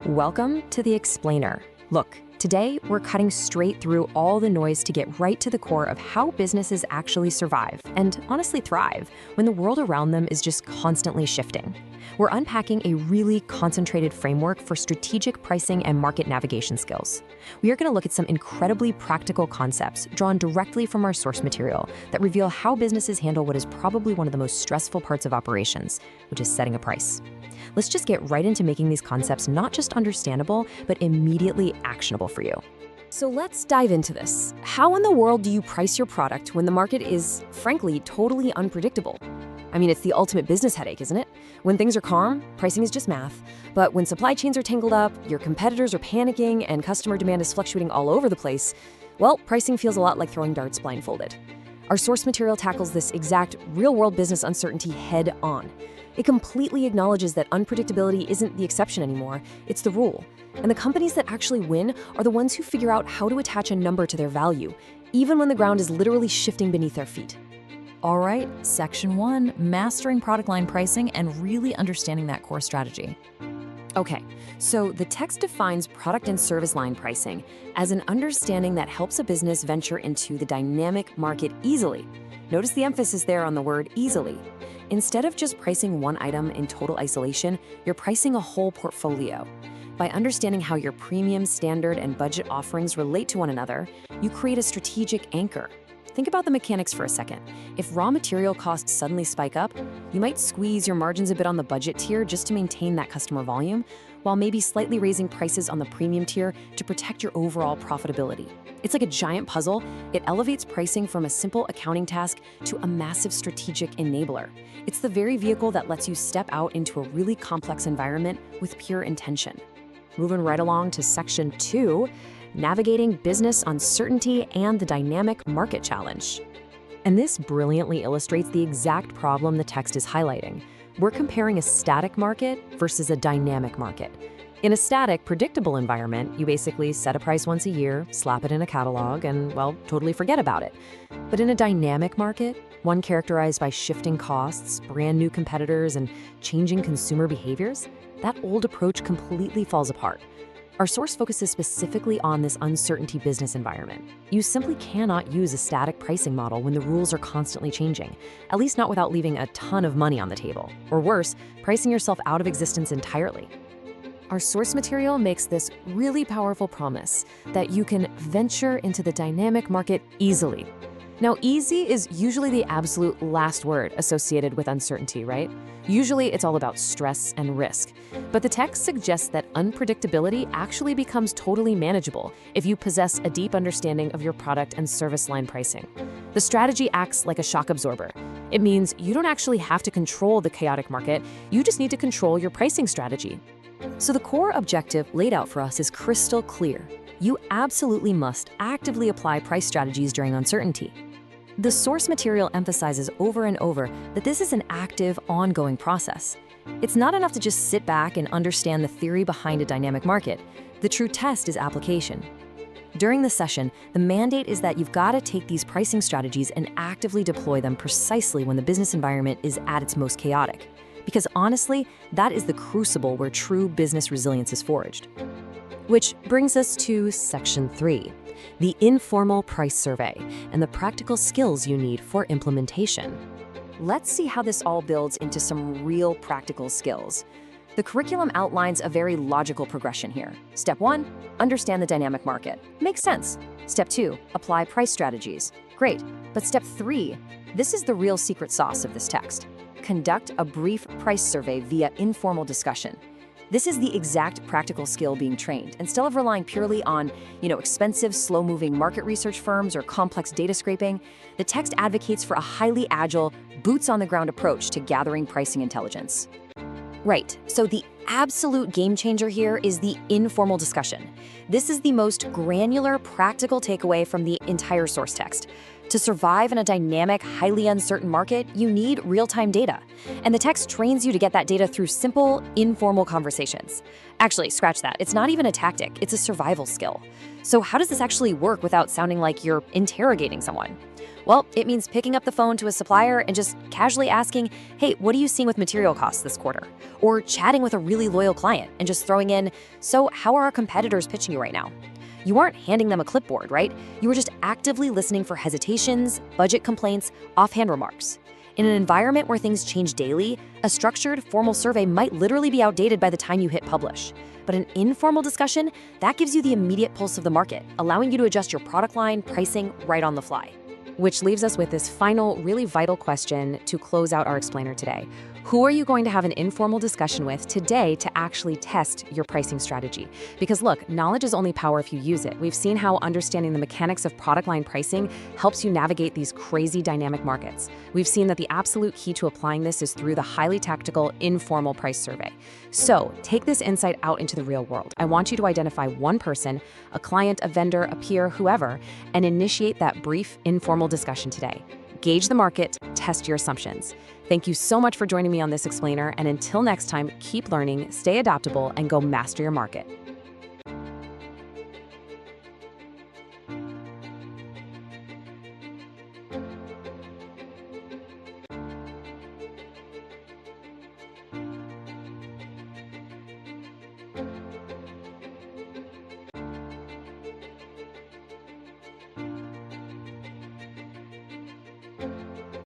Welcome to The Explainer. Look, today we're cutting straight through all the noise to get right to the core of how businesses actually survive and honestly thrive when the world around them is just constantly shifting. We're unpacking a really concentrated framework for strategic pricing and market navigation skills. We are going to look at some incredibly practical concepts drawn directly from our source material that reveal how businesses handle what is probably one of the most stressful parts of operations, which is setting a price. Let's just get right into making these concepts not just understandable, but immediately actionable for you. So let's dive into this. How in the world do you price your product when the market is, frankly, totally unpredictable? I mean, it's the ultimate business headache, isn't it? When things are calm, pricing is just math. But when supply chains are tangled up, your competitors are panicking, and customer demand is fluctuating all over the place, well, pricing feels a lot like throwing darts blindfolded. Our source material tackles this exact real-world business uncertainty head on. It completely acknowledges that unpredictability isn't the exception anymore, it's the rule. And the companies that actually win are the ones who figure out how to attach a number to their value, even when the ground is literally shifting beneath their feet. All right, Section 1, mastering product line pricing and really understanding that core strategy. Okay, so the text defines product and service line pricing as an understanding that helps a business venture into the dynamic market easily. Notice the emphasis there on the word easily. Instead of just pricing one item in total isolation, you're pricing a whole portfolio. By understanding how your premium, standard, and budget offerings relate to one another, you create a strategic anchor. Think about the mechanics for a second. If raw material costs suddenly spike up, you might squeeze your margins a bit on the budget tier just to maintain that customer volume, while maybe slightly raising prices on the premium tier to protect your overall profitability. It's like a giant puzzle. It elevates pricing from a simple accounting task to a massive strategic enabler. It's the very vehicle that lets you step out into a really complex environment with pure intention. Moving right along to Section 2, navigating business uncertainty and the dynamic market challenge. And this brilliantly illustrates the exact problem the text is highlighting. We're comparing a static market versus a dynamic market. In a static, predictable environment, you basically set a price once a year, slap it in a catalog, and, well, totally forget about it. But in a dynamic market, one characterized by shifting costs, brand new competitors, and changing consumer behaviors, that old approach completely falls apart. Our source focuses specifically on this uncertainty business environment. You simply cannot use a static pricing model when the rules are constantly changing, at least not without leaving a ton of money on the table, or worse, pricing yourself out of existence entirely. Our source material makes this really powerful promise that you can venture into the dynamic market easily. Now, easy is usually the absolute last word associated with uncertainty, right? Usually it's all about stress and risk. But the text suggests that unpredictability actually becomes totally manageable if you possess a deep understanding of your product and service line pricing. The strategy acts like a shock absorber. It means you don't actually have to control the chaotic market, you just need to control your pricing strategy. So the core objective laid out for us is crystal clear. You absolutely must actively apply price strategies during uncertainty. The source material emphasizes over and over that this is an active, ongoing process. It's not enough to just sit back and understand the theory behind a dynamic market. The true test is application. During the session, the mandate is that you've got to take these pricing strategies and actively deploy them precisely when the business environment is at its most chaotic. Because honestly, that is the crucible where true business resilience is forged. Which brings us to Section 3, the informal price survey and the practical skills you need for implementation. Let's see how this all builds into some real practical skills. The curriculum outlines a very logical progression here. Step 1, understand the dynamic market. Makes sense. Step 2, apply price strategies. Great. But step 3, this is the real secret sauce of this text. Conduct a brief price survey via informal discussion. This is the exact practical skill being trained. Instead of relying purely on, expensive, slow-moving market research firms or complex data scraping, the text advocates for a highly agile, boots-on-the-ground approach to gathering pricing intelligence. Right, so the absolute game changer here is the informal discussion. This is the most granular, practical takeaway from the entire source text. To survive in a dynamic, highly uncertain market, you need real-time data. And the text trains you to get that data through simple, informal conversations. Actually, scratch that. It's not even a tactic, it's a survival skill. So how does this actually work without sounding like you're interrogating someone? Well, it means picking up the phone to a supplier and just casually asking, hey, what are you seeing with material costs this quarter? Or chatting with a really loyal client and just throwing in, so how are our competitors pitching you right now? You aren't handing them a clipboard, right? You are just actively listening for hesitations, budget complaints, offhand remarks. In an environment where things change daily, a structured, formal survey might literally be outdated by the time you hit publish. But an informal discussion, that gives you the immediate pulse of the market, allowing you to adjust your product line, pricing right on the fly. Which leaves us with this final, really vital question to close out our explainer today. Who are you going to have an informal discussion with today to actually test your pricing strategy? Because look, knowledge is only power if you use it. We've seen how understanding the mechanics of product line pricing helps you navigate these crazy dynamic markets. We've seen that the absolute key to applying this is through the highly tactical, informal price survey. So take this insight out into the real world. I want you to identify one person, a client, a vendor, a peer, whoever, and initiate that brief, informal discussion today. Gauge the market, test your assumptions. Thank you so much for joining me on this explainer, and until next time, keep learning, stay adaptable, and go master your market.